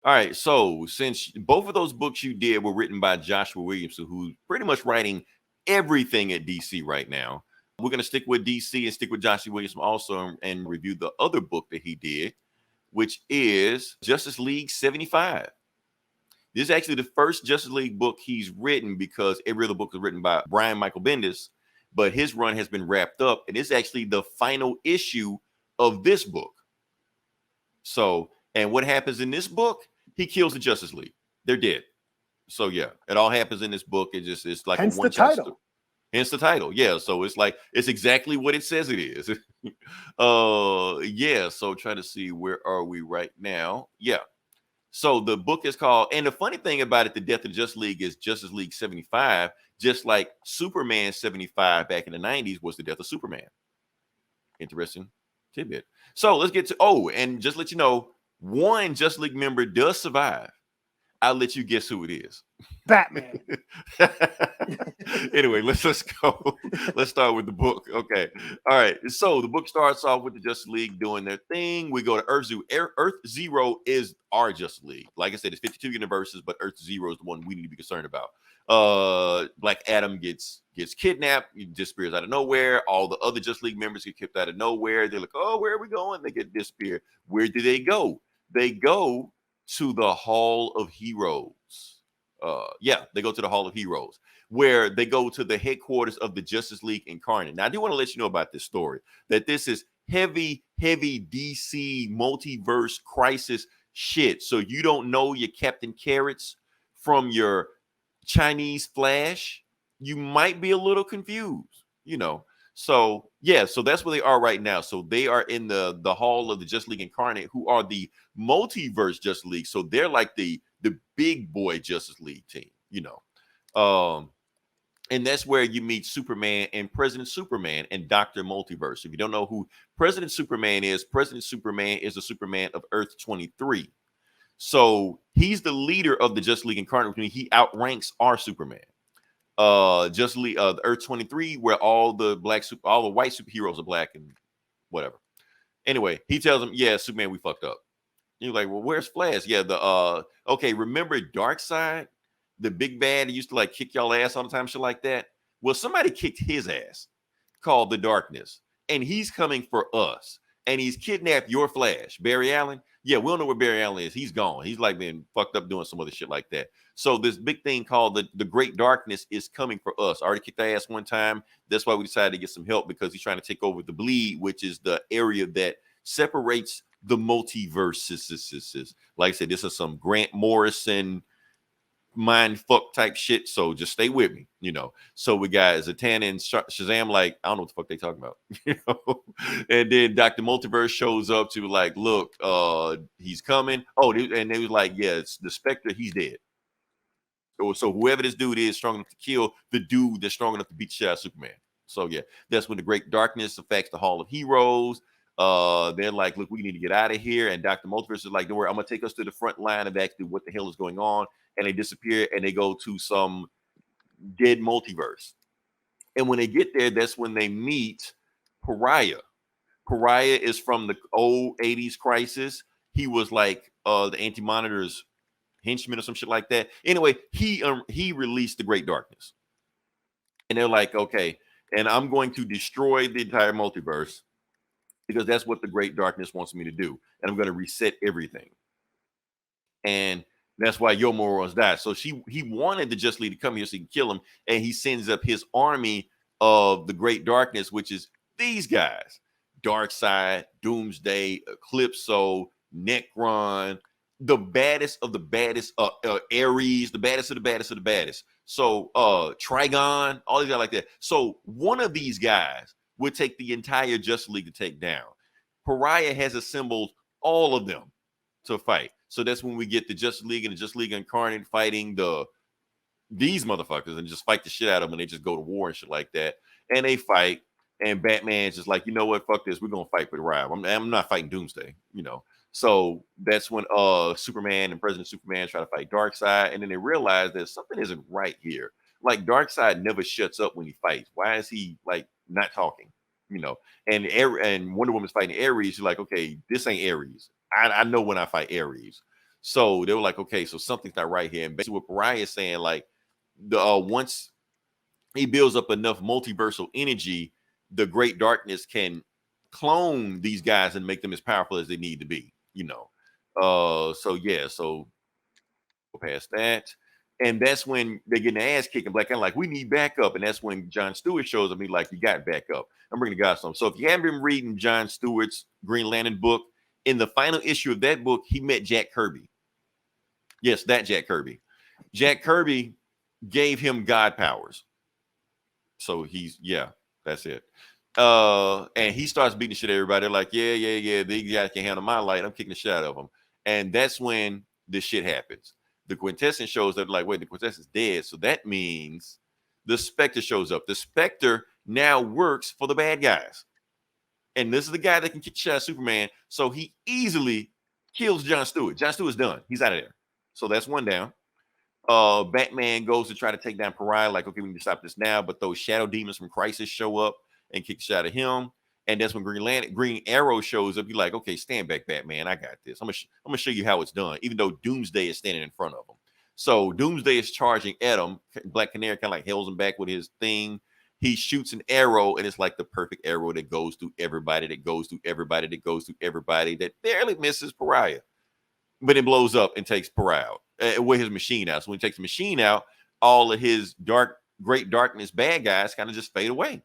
All right. So since both of those books you did were written by Joshua Williamson, who's pretty much writing everything at DC right now, we're gonna stick with DC and stick with Joshua Williamson also and review the other book that he did, which is Justice League 75. This is actually the first Justice League book he's written because every other book is written by Brian Michael Bendis, but his run has been wrapped up, and it's actually the final issue of this book. So, and what happens in this book? He kills the Justice League. They're dead. So yeah, it all happens in this book. It's like Hence a the one shot story. title. Hence the title. Yeah. So it's like it's exactly what it says it is. Yeah. So trying to see where are we right now. Yeah. So the book is called, and the funny thing about it, the death of Justice League is Justice League 75, just like Superman 75 back in the 90s was the death of Superman. Interesting tidbit. So let's get to, and just let you know, one Justice League member does survive. I'll let you guess who it is. Batman. Anyway, let's go. Let's start with the book. Okay. All right. So the book starts off with the Justice League doing their thing. We go to Earth Zero. Earth Zero is our Justice League. Like I said, it's 52 universes, but Earth Zero is the one we need to be concerned about. Black Adam gets kidnapped, he disappears out of nowhere. All the other Justice League members get kicked out of nowhere. They're like, oh, where are we going? They get disappeared. Where do they go? They go to the Hall of Heroes. Yeah, they go to the Hall of Heroes, where they go to the headquarters of the Justice League Incarnate. Now, I do want to let you know about this story, that this is heavy DC multiverse crisis shit. So you don't know your Captain Carrots from your Chinese Flash, you might be a little confused, you know. So yeah, so that's where they are right now. So they are in the hall of the Justice League Incarnate, who are the multiverse Justice League. So they're like the big boy Justice League team, you know. And that's where you meet Superman and President Superman and Dr. Multiverse. If you don't know who President Superman is the Superman of Earth 23. So he's the leader of the Justice League Incarnate, which means he outranks our Superman. Justice League, the Earth 23, where all the white superheroes are black and whatever. Anyway, he tells him, yeah, Superman, we fucked up. You're like, well, where's Flash? Yeah, okay, remember Darkseid, the big bad who used to like kick y'all ass all the time, shit like that? Well, somebody kicked his ass, called the Darkness, and he's coming for us. And he's kidnapped your Flash, Barry Allen. Yeah, we don't know where Barry Allen is. He's gone. He's like been fucked up doing some other shit like that. So this big thing called the Great Darkness is coming for us. I already kicked their ass one time. That's why we decided to get some help, because he's trying to take over the Bleed, which is the area that separates the multiverse. Like I said, this is some Grant Morrison mind fuck type shit. So just stay with me, you know. So we got Zatanna and Shazam, like, I don't know what the fuck they talking about, you know. And then Dr. Multiverse shows up to like, look, he's coming. Oh, and they was like, yeah, it's the Spectre, he's dead. So whoever this dude is strong enough to kill the dude that's strong enough to beat the shit out of Superman. So yeah, that's when the Great Darkness affects the Hall of Heroes. They're like, look, we need to get out of here. And Dr. Multiverse is like, don't worry, I'm gonna take us to the front line of actually what the hell is going on. And they disappear and they go to some dead multiverse. And when they get there, that's when they meet Pariah. Pariah is from the old 80s Crisis. He was like the Anti-Monitor's henchman or some shit like that. Anyway, he released the Great Darkness. And they're like, okay, and I'm going to destroy the entire multiverse, because that's what the Great Darkness wants me to do. And I'm going to reset everything. And that's why Yomoros died. So he wanted the Just League to come here so he can kill him. And he sends up his army of the Great Darkness, which is these guys: Darkseid, Doomsday, Eclipso, Necron, the baddest of the baddest, Ares, the baddest of the baddest of the baddest. So Trigon, all these guys like that. So one of these guys would take the entire Justice League to take down. Pariah has assembled all of them to fight. So that's when we get the Justice League and the Justice League Incarnate fighting these motherfuckers and just fight the shit out of them, and they just go to war and shit like that. And they fight, and Batman's just like, you know what, fuck this, we're gonna fight for the ride. I'm not fighting Doomsday, you know. So that's when Superman and President Superman try to fight Darkseid, and then they realize that something isn't right here. Like, Darkseid never shuts up when he fights. Why is he like not talking? You know, and Wonder Woman's fighting Ares. You're like, okay, this ain't Ares. I know when I fight Ares. So they were like, okay, so something's not right here. And basically what Pariah is saying, like, the once he builds up enough multiversal energy, the great darkness can clone these guys and make them as powerful as they need to be, so yeah, so past that. And that's when they get an ass kicking. Black and like, we need backup. And that's when John Stewart shows up. He's like, you got backup. I'm bringing the guys some. So if you haven't been reading John Stewart's Green Lantern book, in the final issue of that book, he met Jack Kirby. Yes, that Jack Kirby. Jack Kirby gave him God powers. So that's it. And he starts beating the shit out of everybody. They're like, yeah, these guys can handle my light. I'm kicking the shit out of them. And that's when this shit happens. The quintessence shows up, like, wait, the quintessence is dead. So that means the Spectre shows up. The Spectre now works for the bad guys. And this is the guy that can kick the shit out of Superman. So he easily kills John Stewart. John Stewart's done. He's out of there. So that's one down. Batman goes to try to take down Pariah, like, okay, we need to stop this now. But those shadow demons from Crisis show up and kick the shit out of him. And that's when Green Arrow shows up. You're like, okay, stand back, Batman. I got this. I'm gonna show you how it's done, even though Doomsday is standing in front of him. So Doomsday is charging at him. Black Canary kind of like hails him back with his thing. He shoots an arrow, and it's like the perfect arrow that goes through everybody, that barely misses Pariah. But it blows up and takes Pariah out with his machine out. So when he takes the machine out, all of his great darkness bad guys kind of just fade away.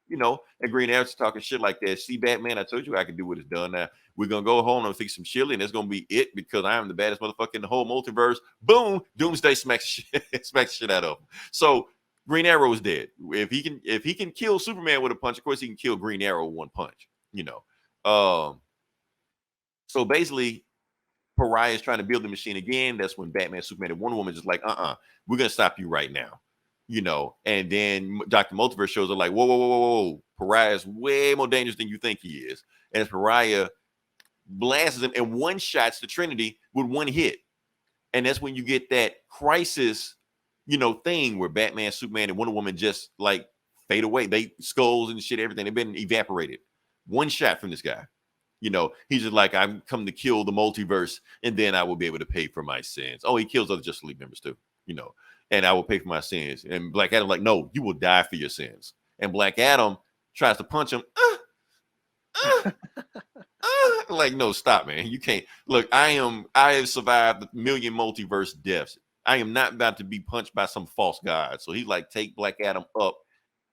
And Green Arrow's talking shit like that. See, Batman, I told you I could do what it's done. Now we're gonna go home and fix some chili, and that's gonna be it because I am the baddest motherfucker in the whole multiverse. Boom! Doomsday smacks shit out of him. So Green Arrow is dead. If he can kill Superman with a punch, of course he can kill Green Arrow with one punch. So basically, Pariah is trying to build the machine again. That's when Batman, Superman, and Wonder Woman is just like, we're gonna stop you right now. And then Dr. Multiverse shows up like, whoa. Pariah is way more dangerous than you think he is. And as Pariah blasts him and one-shots the Trinity with one hit. And that's when you get that Crisis, thing where Batman, Superman, and Wonder Woman just like fade away. They skulls and shit, everything. They've been evaporated. One shot from this guy. He's just like, I'm come to kill the multiverse, and then I will be able to pay for my sins. Oh, he kills other Justice League members too, and I will pay for my sins. And Black Adam like, no, you will die for your sins. And Black Adam tries to punch him. Like, no, stop, man. You can't. Look, I have survived a million multiverse deaths. I am not about to be punched by some false god. So he like take Black Adam up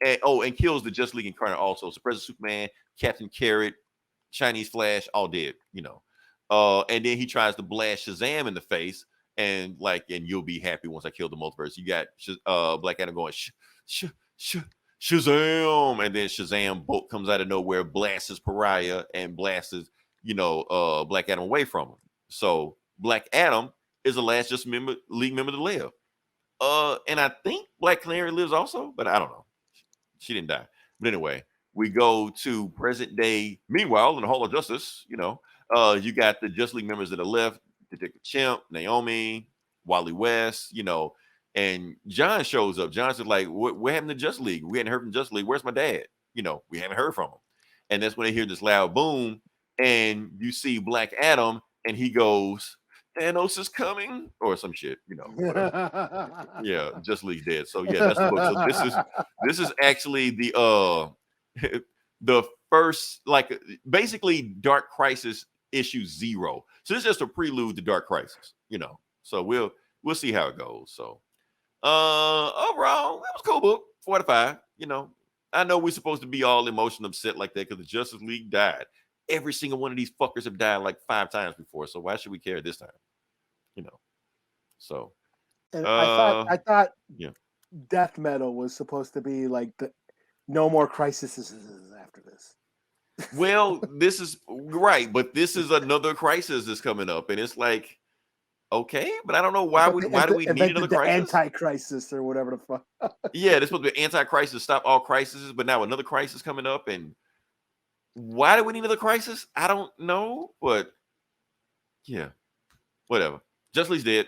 and kills the Justice League incarnate also. So President Superman, Captain Carrot, Chinese Flash, all dead, and then he tries to blast Shazam in the face and you'll be happy once I kill the multiverse. You got Black Adam going Shazam, and then Shazam bolt comes out of nowhere, blasts Pariah and blasts Black Adam away from him. So Black Adam is the last League member to live. And I think Black Canary lives also, but I don't know. She didn't die. But anyway, we go to present day. Meanwhile, in the Hall of Justice, you got the Justice League members that are left: Detective Chimp, Naomi, Wally West, and John shows up. John's just like, what happened to Justice League? We hadn't heard from Justice League. Where's my dad? We haven't heard from him. And that's when they hear this loud boom, and you see Black Adam, and he goes, Thanos is coming, or some shit, Yeah, Justice League's dead. So yeah, that's the book. So this is actually the first, basically Dark Crisis issue 0. So this is just a prelude to Dark Crisis, So we'll see how it goes. So overall, that was a cool book. 4 out of 5. I know we're supposed to be all emotional upset like that because the Justice League died. Every single one of these fuckers have died like 5 times before. So why should we care this time? So and I thought yeah. Death Metal was supposed to be like the no more crises after this. Well, this is right, but this is another crisis that's coming up, and it's like, okay, but I don't know why do we need another crisis? Anti-crisis or whatever the fuck. Yeah, this supposed to be anti-crisis, stop all crises, but now another crisis coming up, and why do we need another crisis? I don't know, but yeah, whatever. Justice League's dead.